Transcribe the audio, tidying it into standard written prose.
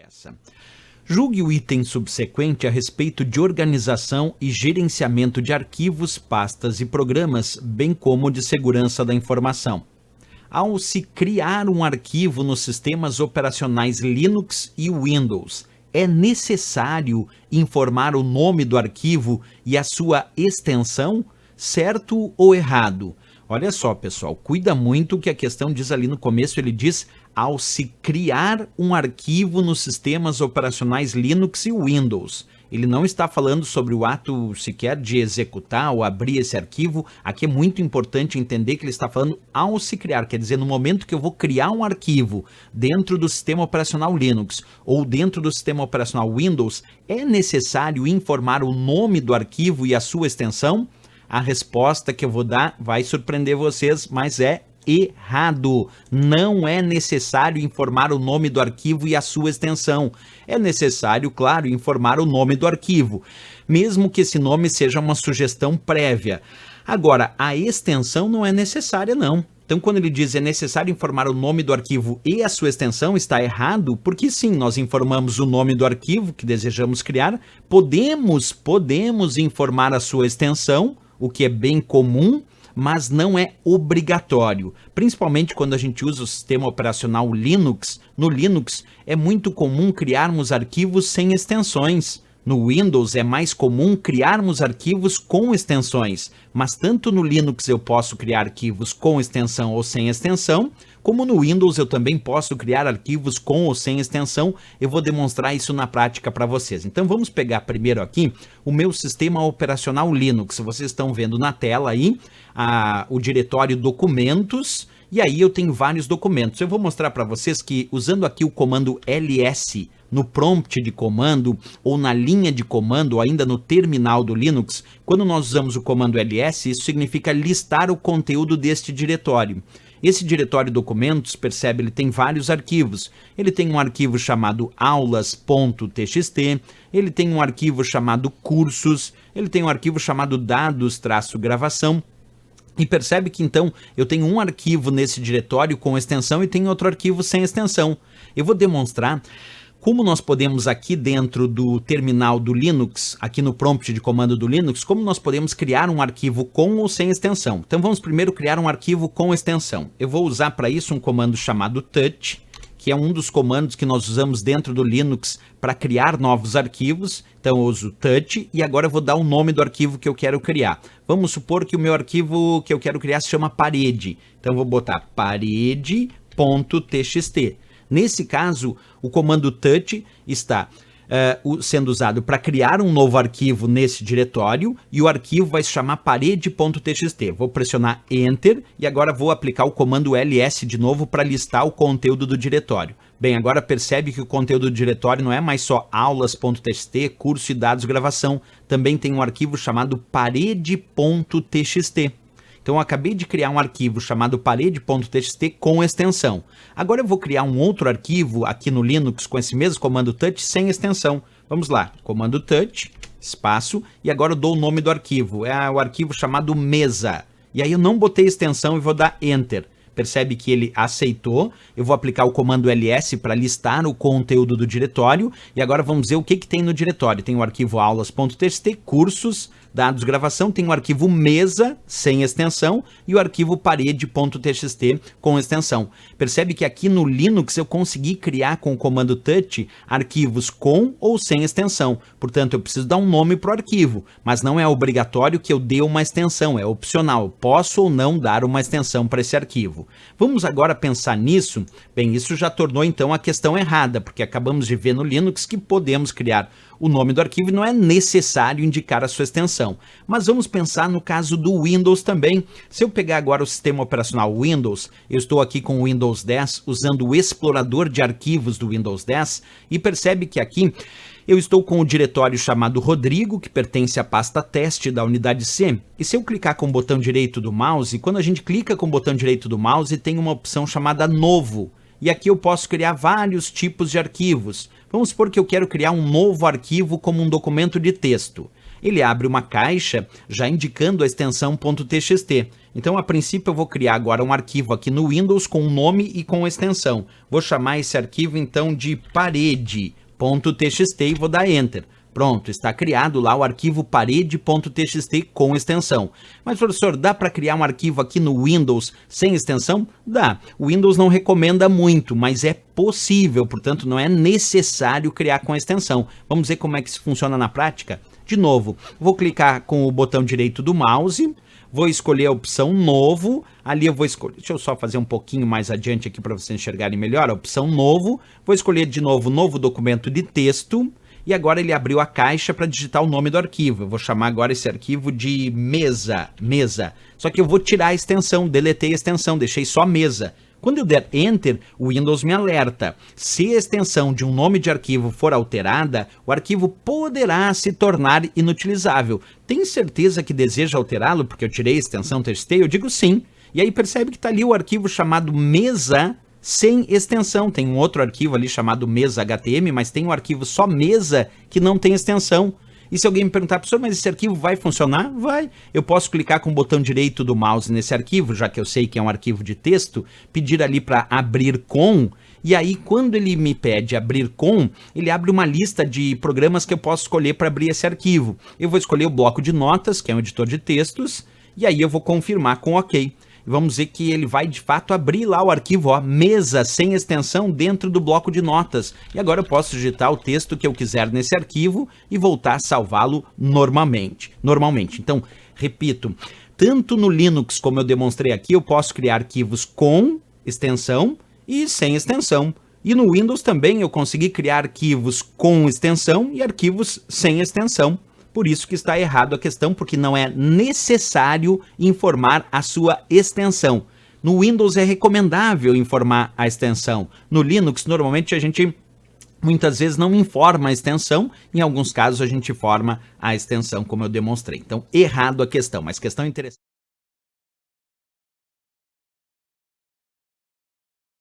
essa. Julgue o item subsequente a respeito de organização e gerenciamento de arquivos, pastas e programas, bem como de segurança da informação. Ao se criar um arquivo nos sistemas operacionais Linux e Windows, é necessário informar o nome do arquivo e a sua extensão, certo ou errado? Olha só, pessoal, cuida muito que a questão diz ali no começo, ele diz ao se criar um arquivo nos sistemas operacionais Linux e Windows. Ele não está falando sobre o ato sequer de executar ou abrir esse arquivo. Aqui é muito importante entender que ele está falando ao se criar, quer dizer, no momento que eu vou criar um arquivo dentro do sistema operacional Linux ou dentro do sistema operacional Windows, é necessário informar o nome do arquivo e a sua extensão? A resposta que eu vou dar vai surpreender vocês, mas é errado. Não é necessário informar o nome do arquivo e a sua extensão. É necessário, claro, informar o nome do arquivo, mesmo que esse nome seja uma sugestão prévia. Agora, a extensão não é necessária, não. Então, quando ele diz é necessário informar o nome do arquivo e a sua extensão, está errado, porque sim, nós informamos o nome do arquivo que desejamos criar, podemos informar a sua extensão, o que é bem comum, mas não é obrigatório. Principalmente quando a gente usa o sistema operacional Linux. No Linux é muito comum criarmos arquivos sem extensões. No Windows é mais comum criarmos arquivos com extensões, mas tanto no Linux eu posso criar arquivos com extensão ou sem extensão, como no Windows eu também posso criar arquivos com ou sem extensão. Eu vou demonstrar isso na prática para vocês. Então vamos pegar primeiro aqui o meu sistema operacional Linux. Vocês estão vendo na tela aí o diretório documentos, e aí eu tenho vários documentos. Eu vou mostrar para vocês que usando aqui o comando ls no prompt de comando ou na linha de comando, ou ainda no terminal do Linux, quando nós usamos o comando ls, isso significa listar o conteúdo deste diretório. Esse diretório documentos, percebe, ele tem vários arquivos. Ele tem um arquivo chamado aulas.txt, ele tem um arquivo chamado cursos, ele tem um arquivo chamado dados-gravação. E percebe que então eu tenho um arquivo nesse diretório com extensão e tenho outro arquivo sem extensão. Eu vou demonstrar como nós podemos aqui dentro do terminal do Linux, aqui no prompt de comando do Linux, como nós podemos criar um arquivo com ou sem extensão. Então vamos primeiro criar um arquivo com extensão. Eu vou usar para isso um comando chamado touch, que é um dos comandos que nós usamos dentro do Linux para criar novos arquivos. Então eu uso touch e agora eu vou dar o nome do arquivo que eu quero criar. Vamos supor que o meu arquivo que eu quero criar se chama parede. Então eu vou botar parede.txt. Nesse caso, o comando touch está sendo usado para criar um novo arquivo nesse diretório e o arquivo vai se chamar parede.txt. Vou pressionar Enter e agora vou aplicar o comando ls de novo para listar o conteúdo do diretório. Bem, agora percebe que o conteúdo do diretório não é mais só aulas.txt, curso e dados gravação. Também tem um arquivo chamado parede.txt. Então eu acabei de criar um arquivo chamado parede.txt com extensão. Agora eu vou criar um outro arquivo aqui no Linux com esse mesmo comando touch sem extensão. Vamos lá, comando touch, espaço, e agora eu dou o nome do arquivo. É o arquivo chamado mesa. E aí eu não botei extensão e vou dar Enter. Percebe que ele aceitou. Eu vou aplicar o comando ls para listar o conteúdo do diretório. E agora vamos ver o que tem no diretório. Tem o arquivo aulas.txt, cursos, dados gravação, tem o arquivo mesa sem extensão e o arquivo parede.txt com extensão. Percebe que aqui no Linux eu consegui criar com o comando touch arquivos com ou sem extensão. Portanto, eu preciso dar um nome para o arquivo, mas não é obrigatório que eu dê uma extensão, é opcional. Posso ou não dar uma extensão para esse arquivo. Vamos agora pensar nisso? Bem, isso já tornou então a questão errada, porque acabamos de ver no Linux que podemos criar o nome do arquivo e não é necessário indicar a sua extensão. Mas vamos pensar no caso do Windows também. Se eu pegar agora o sistema operacional Windows, eu estou aqui com o Windows 10 usando o explorador de arquivos do Windows 10 e percebe que aqui eu estou com o diretório chamado Rodrigo, que pertence à pasta teste da unidade C. E se eu clicar com o botão direito do mouse, quando a gente clica com o botão direito do mouse, tem uma opção chamada Novo. E aqui eu posso criar vários tipos de arquivos. Vamos supor que eu quero criar um novo arquivo como um documento de texto. ele abre uma caixa já indicando a extensão .txt. Então, a princípio, eu vou criar agora um arquivo aqui no Windows com o nome e com extensão. Vou chamar esse arquivo, então, de parede.txt e vou dar Enter. Pronto, está criado lá o arquivo parede.txt com extensão. Mas, professor, dá para criar um arquivo aqui no Windows sem extensão? Dá. O Windows não recomenda muito, mas é possível, portanto, não é necessário criar com extensão. Vamos ver como é que isso funciona na prática? De novo, vou clicar com o botão direito do mouse, vou escolher a opção Novo, ali eu vou escolher, deixa eu só fazer um pouquinho mais adiante aqui para vocês enxergarem melhor, a opção Novo, vou escolher de novo Novo Documento de Texto, e agora ele abriu a caixa para digitar o nome do arquivo. Eu vou chamar agora esse arquivo de mesa. Só que eu vou tirar a extensão, deletei a extensão, deixei só mesa. Quando eu der Enter, o Windows me alerta. Se a extensão de um nome de arquivo for alterada, o arquivo poderá se tornar inutilizável. Tem certeza que deseja alterá-lo porque eu tirei a extensão TXT? Eu digo sim. E aí percebe que está ali o arquivo chamado mesa sem extensão. Tem um outro arquivo ali chamado mesa.htm, mas tem um arquivo só mesa que não tem extensão. E se alguém me perguntar, professor, mas esse arquivo vai funcionar? Vai. Eu posso clicar com o botão direito do mouse nesse arquivo, já que eu sei que é um arquivo de texto, pedir ali para abrir com, e aí quando ele me pede abrir com, ele abre uma lista de programas que eu posso escolher para abrir esse arquivo. Eu vou escolher o bloco de notas, que é um editor de textos, e aí eu vou confirmar com OK. Vamos ver que ele vai de fato abrir lá o arquivo, ó, mesa sem extensão dentro do bloco de notas. E agora eu posso digitar o texto que eu quiser nesse arquivo e voltar a salvá-lo normalmente. Então, repito, tanto no Linux como eu demonstrei aqui, eu posso criar arquivos com extensão e sem extensão. E no Windows também eu consegui criar arquivos com extensão e arquivos sem extensão. Por isso que está errado a questão, porque não é necessário informar a sua extensão. No Windows é recomendável informar a extensão. No Linux, normalmente a gente muitas vezes não informa a extensão, em alguns casos a gente informa a extensão, como eu demonstrei. Então, errado a questão, mas questão interessante.